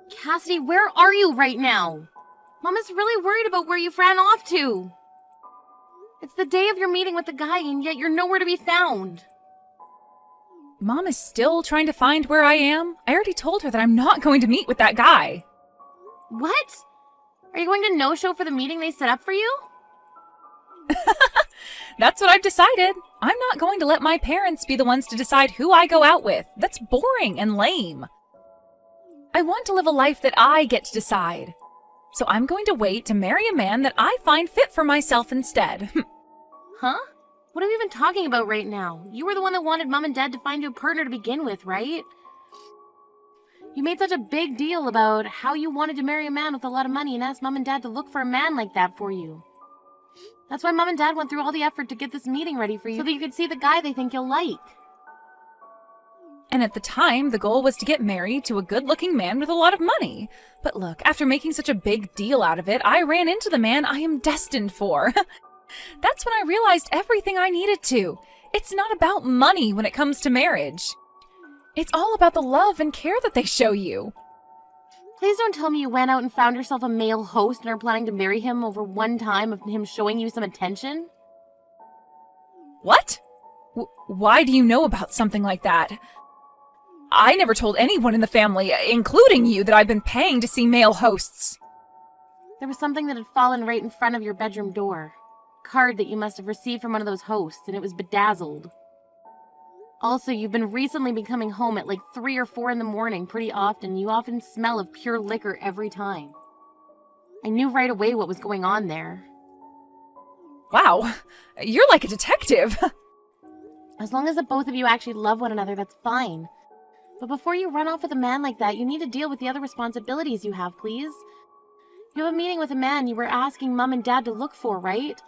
Cassidy, where are you right now? Mom is really worried about where you've ran off to. It's the day of your meeting with the guy, and yet you're nowhere to be found. Mom is still trying to find where I am? I already told her that I'm not going to meet with that guy. What? Are you going to no-show for the meeting they set up for you? That's what I've decided. I'm not going to let my parents be the ones to decide who I go out with. That's boring and lame. I want to live a life that I get to decide. So I'm going to wait to marry a man that I find fit for myself instead. Huh? What are we even talking about right now? You were the one that wanted Mom and Dad to find you a partner to begin with, right? You made such a big deal about how you wanted to marry a man with a lot of money and asked Mom and Dad to look for a man like that for you. That's why Mom and Dad went through all the effort to get this meeting ready for you so that you could see the guy they think you'll like. And at the time, the goal was to get married to a good-looking man with a lot of money. But look, after making such a big deal out of it, I ran into the man I am destined for. That's when I realized everything I needed to. It's not about money when it comes to marriage. It's all about the love and care that they show you. Please don't tell me you went out and found yourself a male host and are planning to marry him over one time of him showing you some attention? What? Why do you know about something like that? I never told anyone in the family, including you, that I've been paying to see male hosts. There was something that had fallen right in front of your bedroom door. A card that you must have received from one of those hosts, and it was bedazzled. Also, you've been recently coming home at like 3 or 4 in the morning pretty often. You often smell of pure liquor every time. I knew right away what was going on there. Wow, you're like a detective. As long as the both of you actually love one another, that's fine. But before you run off with a man like that, you need to deal with the other responsibilities you have, please. You have a meeting with a man you were asking Mom and Dad to look for, right?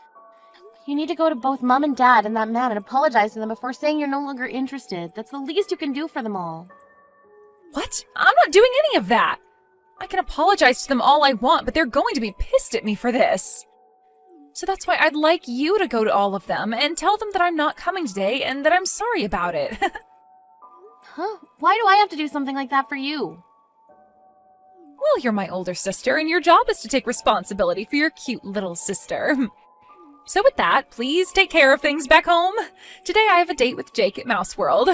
You need to go to both Mom and Dad and that man and apologize to them before saying you're no longer interested. That's the least you can do for them all. What? I'm not doing any of that. I can apologize to them all I want, but they're going to be pissed at me for this. So that's why I'd like you to go to all of them and tell them that I'm not coming today and that I'm sorry about it. Huh? Why do I have to do something like that for you? Well, you're my older sister, and your job is to take responsibility for your cute little sister. So with that, please take care of things back home. Today I have a date with Jake at Mouse World.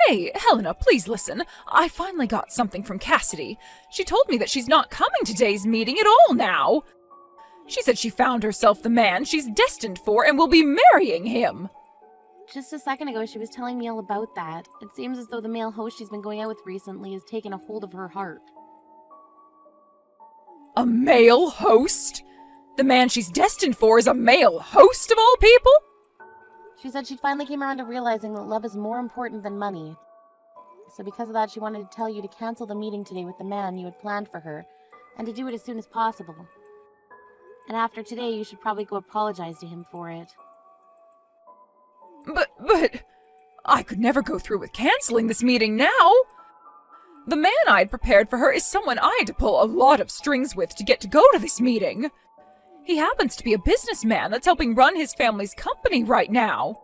Hey, Helena, please listen. I finally got something from Cassidy. She told me that she's not coming to today's meeting at all now. She said she found herself the man she's destined for and will be marrying him. Just a second ago, she was telling me all about that. It seems as though the male host she's been going out with recently has taken a hold of her heart. A male host? The man she's destined for is a male host of all people? She said she finally came around to realizing that love is more important than money. So because of that, she wanted to tell you to cancel the meeting today with the man you had planned for her, and to do it as soon as possible. And after today, you should probably go apologize to him for it. But, I could never go through with canceling this meeting now. The man I had prepared for her is someone I had to pull a lot of strings with to get to go to this meeting. He happens to be a businessman that's helping run his family's company right now.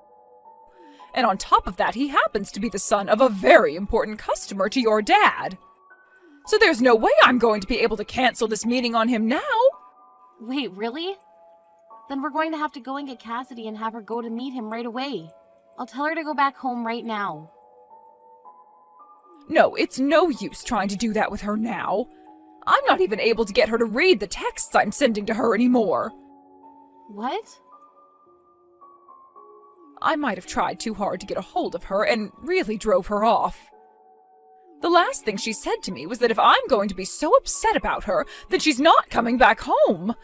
And on top of that, he happens to be the son of a very important customer to your dad. So there's no way I'm going to be able to cancel this meeting on him now. Wait, really? Then we're going to have to go and get Cassidy and have her go to meet him right away. I'll tell her to go back home right now. No, it's no use trying to do that with her now. I'm not even able to get her to read the texts I'm sending to her anymore. What? I might have tried too hard to get a hold of her and really drove her off. The last thing she said to me was that if I'm going to be so upset about her, then she's not coming back home.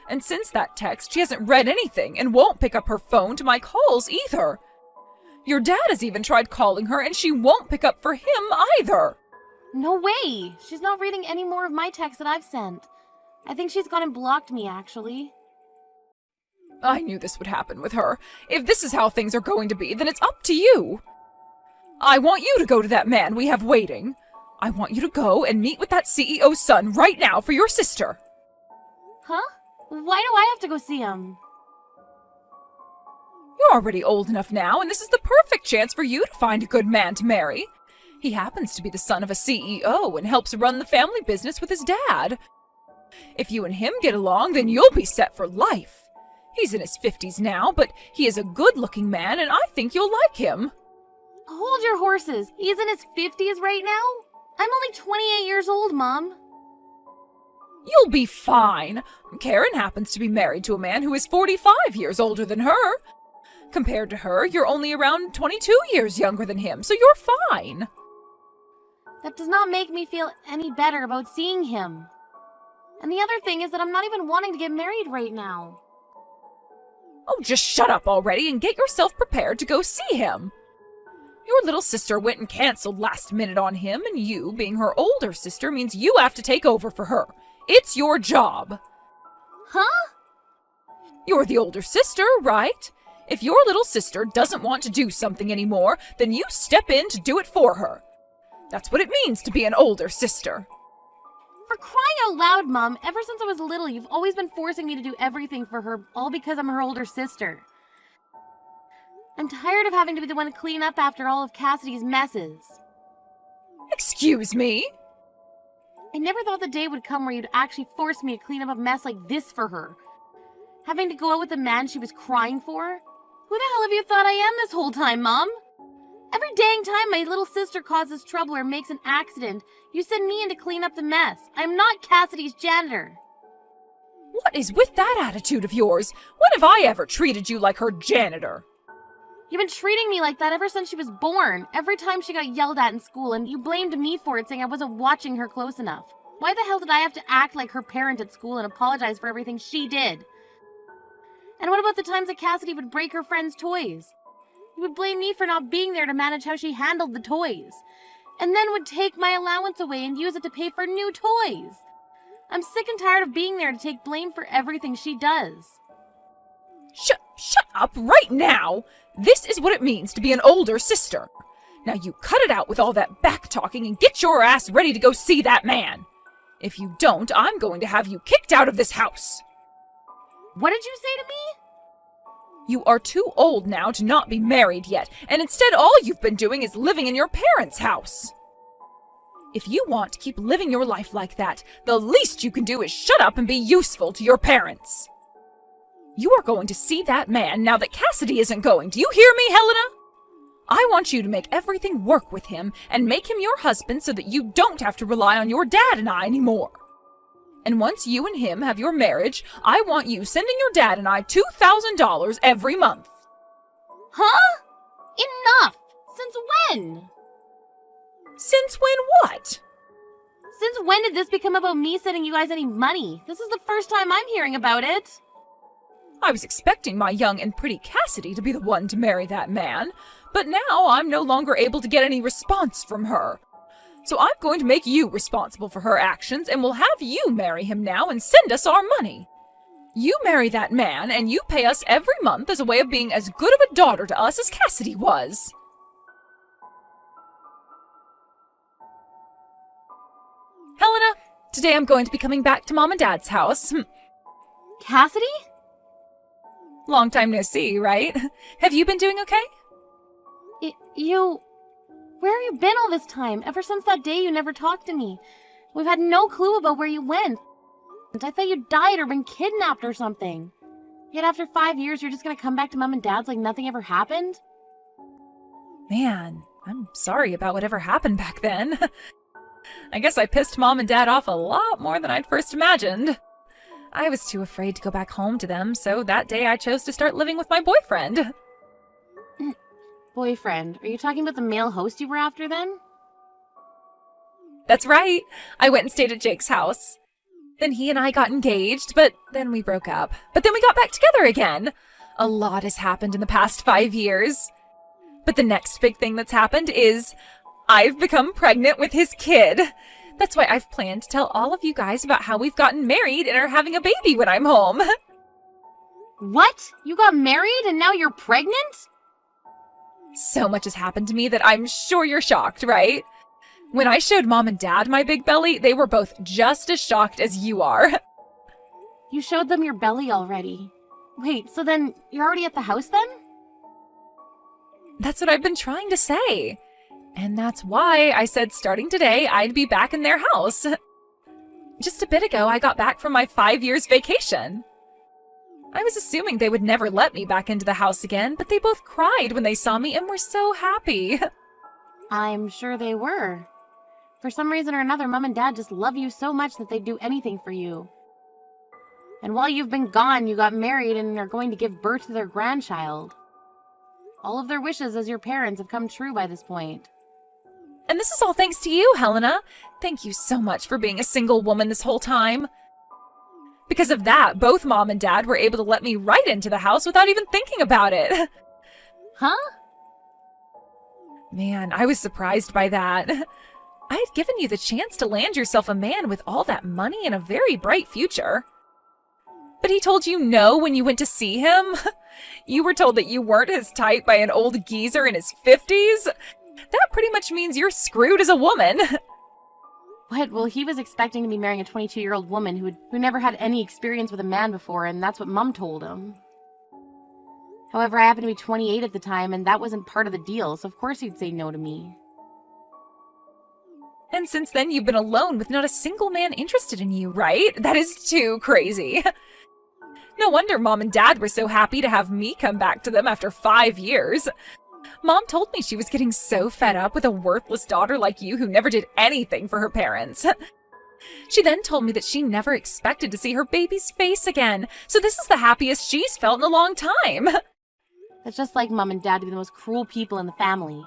And since that text, she hasn't read anything and won't pick up her phone to my calls either. Your dad has even tried calling her and she won't pick up for him either. No way! She's not reading any more of my texts that I've sent. I think she's gone and blocked me, actually. I knew this would happen with her. If this is how things are going to be, then it's up to you. I want you to go to that man we have waiting. I want you to go and meet with that CEO's son right now for your sister. Huh? Why do I have to go see him? You're already old enough now, and this is the perfect chance for you to find a good man to marry. He happens to be the son of a CEO and helps run the family business with his dad. If you and him get along, then you'll be set for life. He's in his 50s now, but he is a good-looking man, and I think you'll like him. Hold your horses. He's in his 50s right now? I'm only 28 years old, Mom. You'll be fine. Karen happens to be married to a man who is 45 years older than her. Compared to her, you're only around 22 years younger than him, so you're fine. That does not make me feel any better about seeing him. And the other thing is that I'm not even wanting to get married right now. Oh, just shut up already and get yourself prepared to go see him. Your little sister went and canceled last minute on him, and you, being her older sister, means you have to take over for her. It's your job. Huh? You're the older sister, right? If your little sister doesn't want to do something anymore, then you step in to do it for her. That's what it means to be an older sister. For crying out loud, Mom, ever since I was little, you've always been forcing me to do everything for her, all because I'm her older sister. I'm tired of having to be the one to clean up after all of Cassidy's messes. Excuse me? I never thought the day would come where you'd actually force me to clean up a mess like this for her. Having to go out with the man she was crying for? Who the hell have you thought I am this whole time, Mom? Every dang time my little sister causes trouble or makes an accident, you send me in to clean up the mess. I'm not Cassidy's janitor. What is with that attitude of yours? When have I ever treated you like her janitor? You've been treating me like that ever since she was born. Every time she got yelled at in school, and you blamed me for it, saying I wasn't watching her close enough. Why the hell did I have to act like her parent at school and apologize for everything she did? And what about the times that Cassidy would break her friends' toys? You would blame me for not being there to manage how she handled the toys, and then would take my allowance away and use it to pay for new toys. I'm sick and tired of being there to take blame for everything she does. Shut up right now! This is what it means to be an older sister. Now you cut it out with all that back-talking and get your ass ready to go see that man. If you don't, I'm going to have you kicked out of this house. What did you say to me? You are too old now to not be married yet, and instead all you've been doing is living in your parents' house. If you want to keep living your life like that, the least you can do is shut up and be useful to your parents. You are going to see that man now that Cassidy isn't going. Do you hear me, Helena? I want you to make everything work with him and make him your husband so that you don't have to rely on your dad and I anymore. And once you and him have your marriage, I want you sending your dad and I $2,000 every month. Huh? Enough! Since when? Since when what? Since when did this become about me sending you guys any money? This is the first time I'm hearing about it. I was expecting my young and pretty Cassidy to be the one to marry that man, but now I'm no longer able to get any response from her. So I'm going to make you responsible for her actions, and we'll have you marry him now and send us our money. You marry that man, and you pay us every month as a way of being as good of a daughter to us as Cassidy was. Helena, today I'm going to be coming back to Mom and Dad's house. Cassidy? Long time no see, right? Have you been doing okay? Where have you been all this time? Ever since that day you never talked to me. We've had no clue about where you went. I thought you died or been kidnapped or something. Yet after 5 years, you're just gonna come back to Mom and Dad's like nothing ever happened? Man, I'm sorry about whatever happened back then. I guess I pissed Mom and Dad off a lot more than I'd first imagined. I was too afraid to go back home to them, so that day I chose to start living with my boyfriend. Boyfriend? Are you talking about the male host you were after then? That's right. I went and stayed at Jake's house. Then he and I got engaged, but then we broke up. But then we got back together again. A lot has happened in the past 5 years. But the next big thing that's happened is I've become pregnant with his kid. That's why I've planned to tell all of you guys about how we've gotten married and are having a baby when I'm home. What? You got married and now you're pregnant? So much has happened to me that I'm sure you're shocked, right? When I showed Mom and Dad my big belly, they were both just as shocked as you are. You showed them your belly already. Wait, so then you're already at the house then? That's what I've been trying to say. And that's why I said starting today I'd be back in their house. Just a bit ago, I got back from my 5 years vacation. I was assuming they would never let me back into the house again, but they both cried when they saw me and were so happy. I'm sure they were. For some reason or another, Mom and Dad just love you so much that they'd do anything for you. And while you've been gone, you got married and are going to give birth to their grandchild. All of their wishes as your parents have come true by this point. And this is all thanks to you, Helena. Thank you so much for being a single woman this whole time. Because of that, both Mom and Dad were able to let me right into the house without even thinking about it. Huh? Man, I was surprised by that. I had given you the chance to land yourself a man with all that money and a very bright future. But he told you no when you went to see him? You were told that you weren't his type by an old geezer in his 50s? That pretty much means you're screwed as a woman. What? Well, he was expecting to be marrying a 22-year-old woman who never had any experience with a man before, and that's what Mom told him. However, I happened to be 28 at the time, and that wasn't part of the deal, so of course he'd say no to me. And since then, you've been alone with not a single man interested in you, right? That is too crazy. No wonder Mom and Dad were so happy to have me come back to them after 5 years. Mom told me she was getting so fed up with a worthless daughter like you who never did anything for her parents. She then told me that she never expected to see her baby's face again, so this is the happiest she's felt in a long time. That's just like Mom and Dad to be the most cruel people in the family.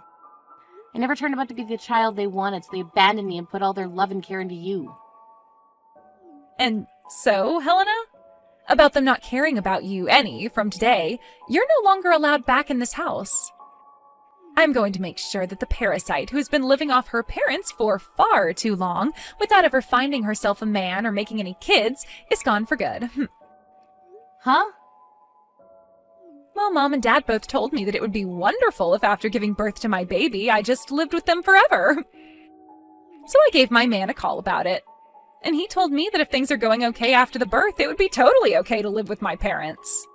I never turned out to be the child they wanted, so they abandoned me and put all their love and care into you. And so, Helena? About them not caring about you any from today, you're no longer allowed back in this house. I'm going to make sure that the parasite who has been living off her parents for far too long without ever finding herself a man or making any kids is gone for good. Huh? Well, Mom and Dad both told me that it would be wonderful if after giving birth to my baby, I just lived with them forever. So I gave my man a call about it. And he told me that if things are going okay after the birth, it would be totally okay to live with my parents.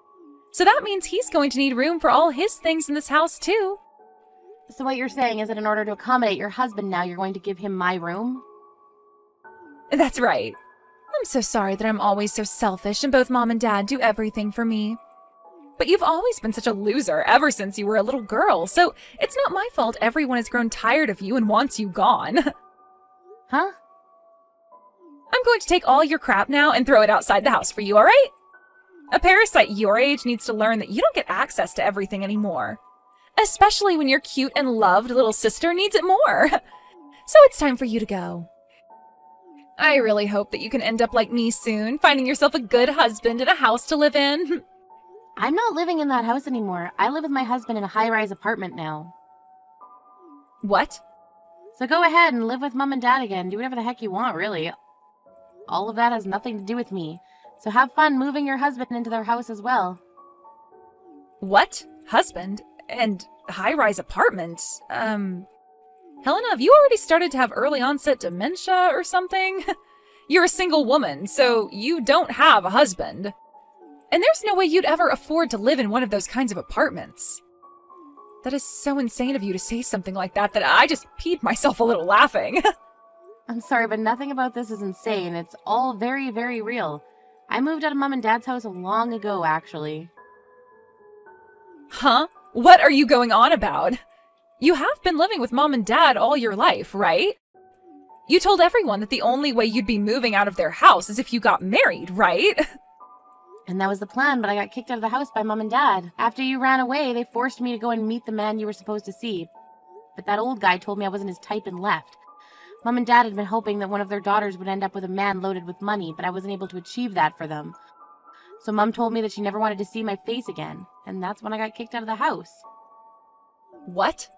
So that means he's going to need room for all his things in this house, too. So what you're saying is that in order to accommodate your husband now, you're going to give him my room? That's right. I'm so sorry that I'm always so selfish and both Mom and Dad do everything for me. But you've always been such a loser ever since you were a little girl, so it's not my fault everyone has grown tired of you and wants you gone. Huh? I'm going to take all your crap now and throw it outside the house for you, alright? A parasite your age needs to learn that you don't get access to everything anymore. Especially when your cute and loved little sister needs it more. So it's time for you to go. I really hope that you can end up like me soon, finding yourself a good husband and a house to live in. I'm not living in that house anymore. I live with my husband in a high-rise apartment now. What? So go ahead and live with Mom and Dad again. Do whatever the heck you want, really. All of that has nothing to do with me. So have fun moving your husband into their house as well. What? Husband? And high-rise apartment? Helena, have you already started to have early onset dementia or something? You're a single woman, so you don't have a husband. And there's no way you'd ever afford to live in one of those kinds of apartments. That is so insane of you to say something like that I just peed myself a little laughing. I'm sorry, but nothing about this is insane. It's all very, very real. I moved out of Mom and Dad's house long ago, actually. Huh? What are you going on about? You have been living with Mom and Dad all your life, right? You told everyone that the only way you'd be moving out of their house is if you got married, right? And that was the plan, but I got kicked out of the house by Mom and Dad. After you ran away, they forced me to go and meet the man you were supposed to see. But that old guy told me I wasn't his type and left. Mom and Dad had been hoping that one of their daughters would end up with a man loaded with money, but I wasn't able to achieve that for them. So Mom told me that she never wanted to see my face again, and that's when I got kicked out of the house. What?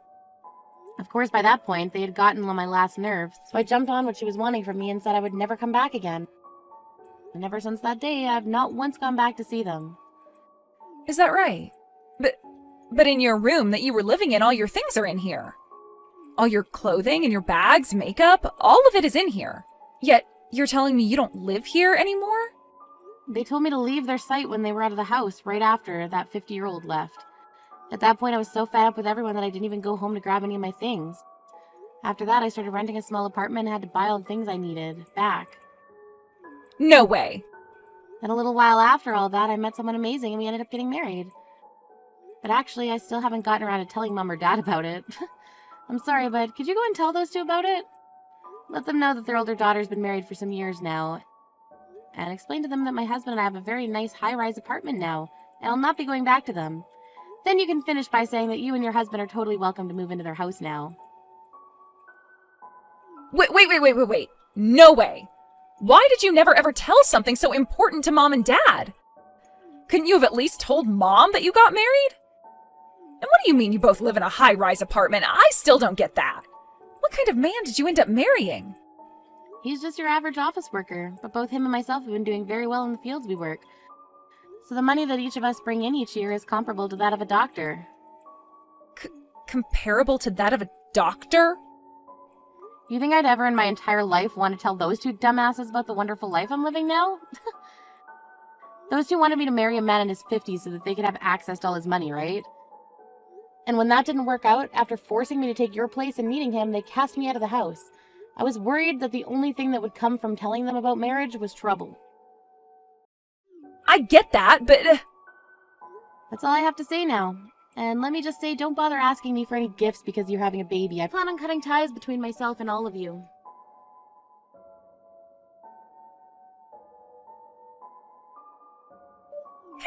Of course, by that point, they had gotten on my last nerve, so I jumped on what she was wanting from me and said I would never come back again. And ever since that day, I've not once gone back to see them. Is that right? But in your room that you were living in, all your things are in here. All your clothing and your bags, makeup, all of it is in here. Yet, you're telling me you don't live here anymore? They told me to leave their sight when they were out of the house right after that 50-year-old left. At that point, I was so fed up with everyone that I didn't even go home to grab any of my things. After that, I started renting a small apartment and had to buy all the things I needed back. No way. Then a little while after all that, I met someone amazing and we ended up getting married. But actually, I still haven't gotten around to telling Mom or Dad about it. I'm sorry, but could you go and tell those two about it? Let them know that their older daughter's been married for some years now. And explain to them that my husband and I have a very nice high-rise apartment now, and I'll not be going back to them. Then you can finish by saying that you and your husband are totally welcome to move into their house now. Wait. No way. Why did you never ever tell something so important to Mom and Dad? Couldn't you have at least told Mom that you got married? And what do you mean you both live in a high-rise apartment? I still don't get that. What kind of man did you end up marrying? He's just your average office worker, but both him and myself have been doing very well in the fields we work. So the money that each of us bring in each year is comparable to that of a doctor. Comparable to that of a doctor? You think I'd ever in my entire life want to tell those two dumbasses about the wonderful life I'm living now? Those two wanted me to marry a man in his 50s so that they could have access to all his money, right? And when that didn't work out, after forcing me to take your place and meeting him, they cast me out of the house. I was worried that the only thing that would come from telling them about marriage was trouble. I get that, but... That's all I have to say now. And let me just say, don't bother asking me for any gifts because you're having a baby. I plan on cutting ties between myself and all of you.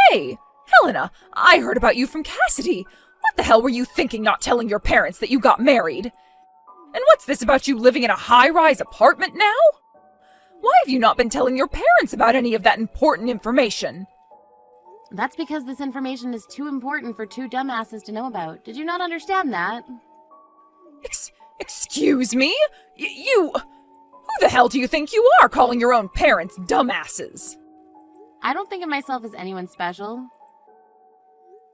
Hey, Helena, I heard about you from Cassidy. What the hell were you thinking not telling your parents that you got married? And what's this about you living in a high-rise apartment now? Why have you not been telling your parents about any of that important information? That's because this information is too important for two dumbasses to know about. Did you not understand that? Excuse me? You... Who the hell do you think you are calling your own parents dumbasses? I don't think of myself as anyone special.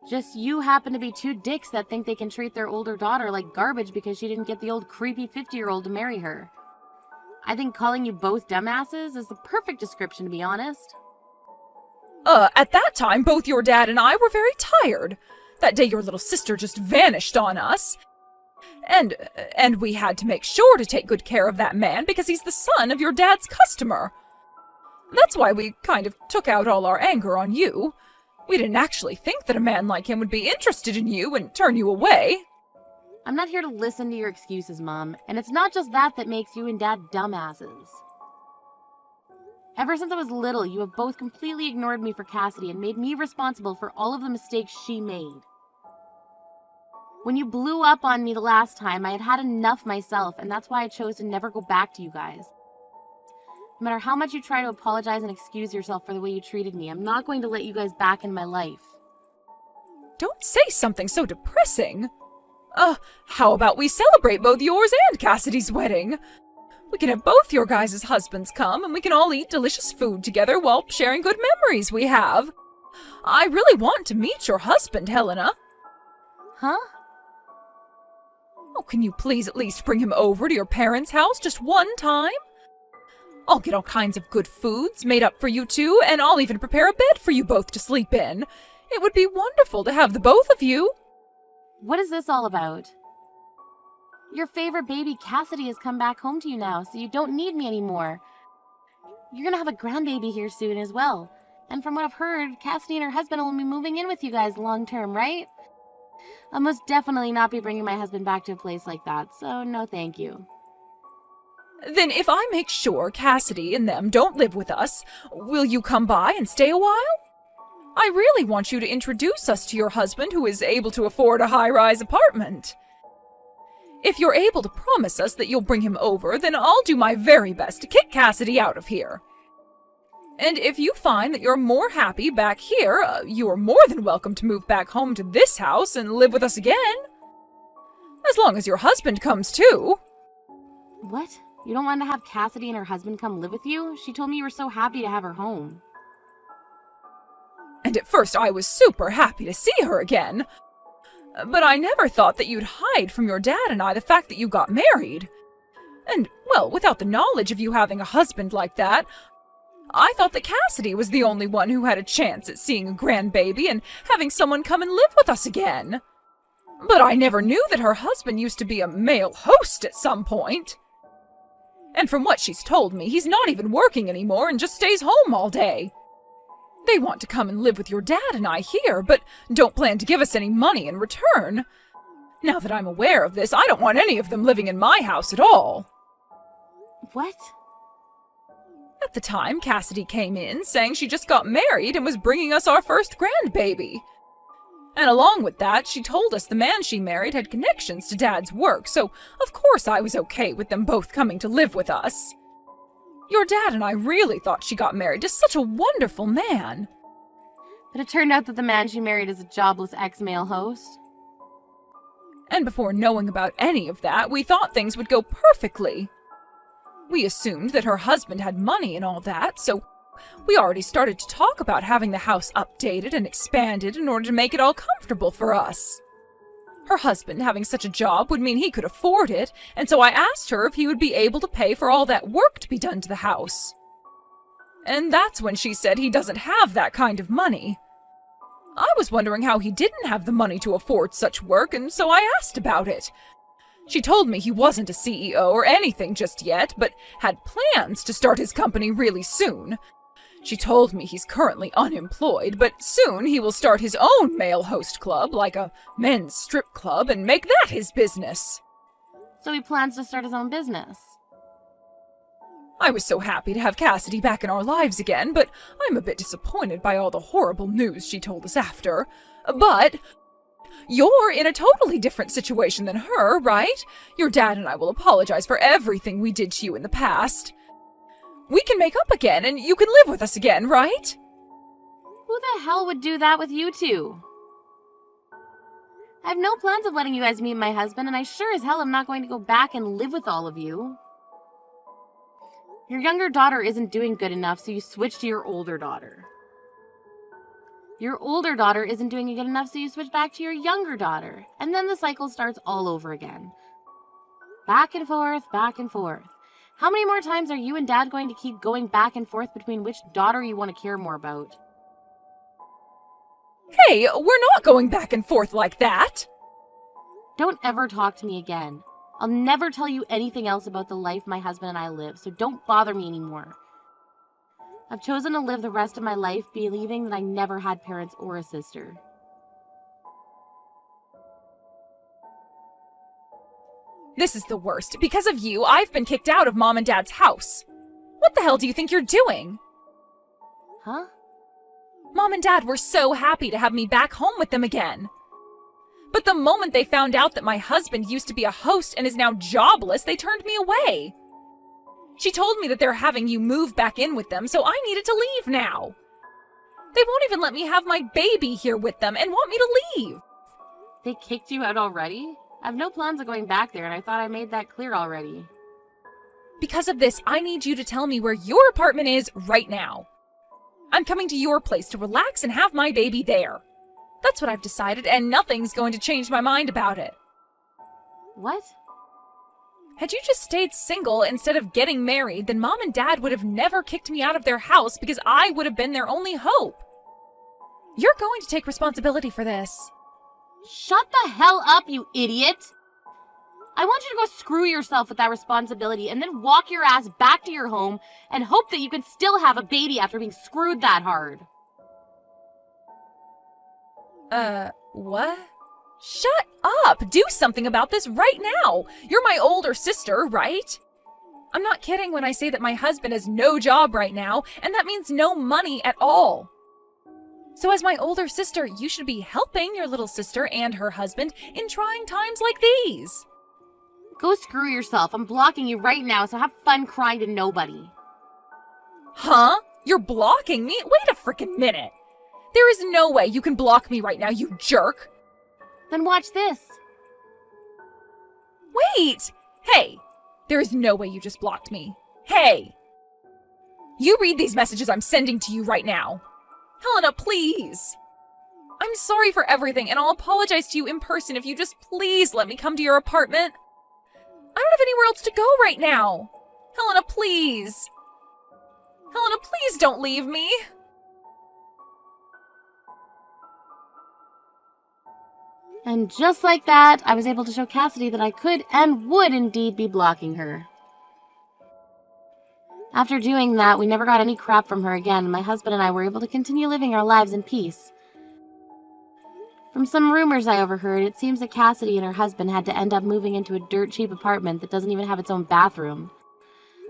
Just you happen to be two dicks that think they can treat their older daughter like garbage because she didn't get the old creepy 50-year-old to marry her. I think calling you both dumbasses is the perfect description, to be honest. At that time, both your dad and I were very tired. That day your little sister just vanished on us. And we had to make sure to take good care of that man because he's the son of your dad's customer. That's why we kind of took out all our anger on you. We didn't actually think that a man like him would be interested in you and turn you away. I'm not here to listen to your excuses, Mom. And it's not just that that makes you and Dad dumbasses. Ever since I was little, you have both completely ignored me for Cassidy and made me responsible for all of the mistakes she made. When you blew up on me the last time, I had had enough myself, and that's why I chose to never go back to you guys. No matter how much you try to apologize and excuse yourself for the way you treated me, I'm not going to let you guys back in my life. Don't say something so depressing. How about we celebrate both yours and Cassidy's wedding? We can have both your guys' husbands come, and we can all eat delicious food together while sharing good memories we have. I really want to meet your husband, Helena. Huh? Oh, can you please at least bring him over to your parents' house just one time? I'll get all kinds of good foods made up for you two, and I'll even prepare a bed for you both to sleep in. It would be wonderful to have the both of you. What is this all about? Your favorite baby, Cassidy, has come back home to you now, so you don't need me anymore. You're gonna have a grandbaby here soon as well. And from what I've heard, Cassidy and her husband will be moving in with you guys long term, right? I'll most definitely not be bringing my husband back to a place like that, so no thank you. Then if I make sure Cassidy and them don't live with us, will you come by and stay a while? I really want you to introduce us to your husband who is able to afford a high-rise apartment. If you're able to promise us that you'll bring him over, then I'll do my very best to kick Cassidy out of here. And if you find that you're more happy back here, you are more than welcome to move back home to this house and live with us again. As long as your husband comes too. What? You don't want to have Cassidy and her husband come live with you? She told me you were so happy to have her home. And at first I was super happy to see her again. But I never thought that you'd hide from your dad and I the fact that you got married. And, well, without the knowledge of you having a husband like that, I thought that Cassidy was the only one who had a chance at seeing a grandbaby and having someone come and live with us again. But I never knew that her husband used to be a male host at some point. And from what she's told me, he's not even working anymore and just stays home all day. They want to come and live with your dad and I here, but don't plan to give us any money in return. Now that I'm aware of this, I don't want any of them living in my house at all. What? At the time, Cassidy came in saying she just got married and was bringing us our first grandbaby. And along with that, she told us the man she married had connections to Dad's work, so of course I was okay with them both coming to live with us. Your dad and I really thought she got married to such a wonderful man. But it turned out that the man she married is a jobless ex-male host. And before knowing about any of that, we thought things would go perfectly. We assumed that her husband had money and all that, so we already started to talk about having the house updated and expanded in order to make it all comfortable for us. Her husband having such a job would mean he could afford it, and so I asked her if he would be able to pay for all that work to be done to the house. And that's when she said he doesn't have that kind of money. I was wondering how he didn't have the money to afford such work, and so I asked about it. She told me he wasn't a CEO or anything just yet, but had plans to start his company really soon. She told me he's currently unemployed, but soon he will start his own male host club, like a men's strip club, and make that his business. So he plans to start his own business. I was so happy to have Cassidy back in our lives again, but I'm a bit disappointed by all the horrible news she told us after. But you're in a totally different situation than her, right? Your dad and I will apologize for everything we did to you in the past. We can make up again, and you can live with us again, right? Who the hell would do that with you two? I have no plans of letting you guys meet my husband, and I sure as hell am not going to go back and live with all of you. Your younger daughter isn't doing good enough, so you switch to your older daughter. Your older daughter isn't doing good enough, so you switch back to your younger daughter. And then the cycle starts all over again. Back and forth, back and forth. How many more times are you and Dad going to keep going back and forth between which daughter you want to care more about? Hey, we're not going back and forth like that! Don't ever talk to me again. I'll never tell you anything else about the life my husband and I live, so don't bother me anymore. I've chosen to live the rest of my life believing that I never had parents or a sister. This is the worst. Because of you, I've been kicked out of Mom and Dad's house. What the hell do you think you're doing? Huh? Mom and Dad were so happy to have me back home with them again. But the moment they found out that my husband used to be a host and is now jobless, they turned me away. She told me that they're having you move back in with them, so I needed to leave now. They won't even let me have my baby here with them and want me to leave. They kicked you out already? I have no plans of going back there, and I thought I made that clear already. Because of this, I need you to tell me where your apartment is right now. I'm coming to your place to relax and have my baby there. That's what I've decided, and nothing's going to change my mind about it. What? Had you just stayed single instead of getting married, then Mom and Dad would have never kicked me out of their house because I would have been their only hope. You're going to take responsibility for this. Shut the hell up, you idiot! I want you to go screw yourself with that responsibility and then walk your ass back to your home and hope that you can still have a baby after being screwed that hard. What? Shut up! Do something about this right now! You're my older sister, right? I'm not kidding when I say that my husband has no job right now, and that means no money at all. So as my older sister, you should be helping your little sister and her husband in trying times like these. Go screw yourself. I'm blocking you right now, so have fun crying to nobody. Huh? You're blocking me? Wait a frickin' minute. There is no way you can block me right now, you jerk. Then watch this. Wait! Hey! There is no way you just blocked me. Hey! You read these messages I'm sending to you right now. Helena, please! I'm sorry for everything, and I'll apologize to you in person if you just please let me come to your apartment. I don't have anywhere else to go right now. Helena, please! Helena, please don't leave me! And just like that, I was able to show Cassidy that I could and would indeed be blocking her. After doing that, we never got any crap from her again, and my husband and I were able to continue living our lives in peace. From some rumors I overheard, it seems that Cassidy and her husband had to end up moving into a dirt-cheap apartment that doesn't even have its own bathroom.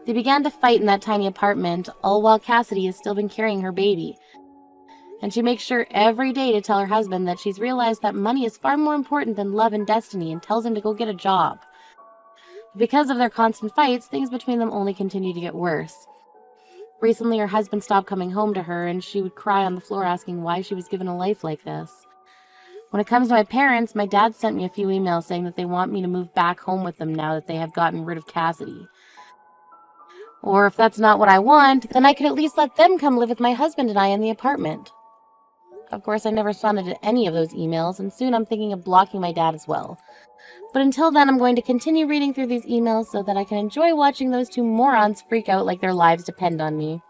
They began to fight in that tiny apartment, all while Cassidy has still been carrying her baby. And she makes sure every day to tell her husband that she's realized that money is far more important than love and destiny, and tells him to go get a job. Because of their constant fights, things between them only continue to get worse. Recently, her husband stopped coming home to her, and she would cry on the floor asking why she was given a life like this. When it comes to my parents, my dad sent me a few emails saying that they want me to move back home with them now that they have gotten rid of Cassidy. Or if that's not what I want, then I could at least let them come live with my husband and I in the apartment. Of course, I never responded to any of those emails, and soon I'm thinking of blocking my dad as well. But until then, I'm going to continue reading through these emails so that I can enjoy watching those two morons freak out like their lives depend on me.